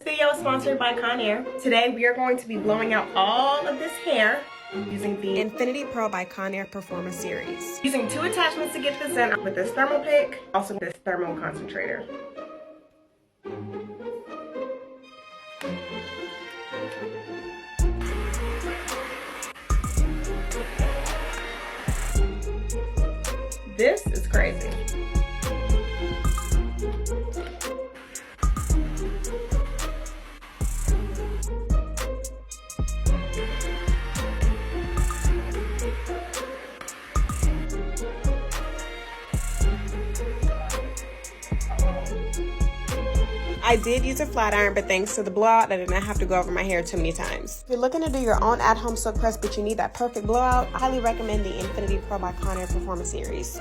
This video is sponsored by Conair. Today we are going to be blowing out all of this hair using the Infinity Pro by Conair Performa series. Using 2 attachments to get this done with this thermal pick, also this thermal concentrator. This is crazy. I did use a flat iron, but thanks to the blowout, I did not have to go over my hair too many times. If you're looking to do your own at-home silk press, but you need that perfect blowout, I highly recommend the Infinity Pro by Conair Performa series.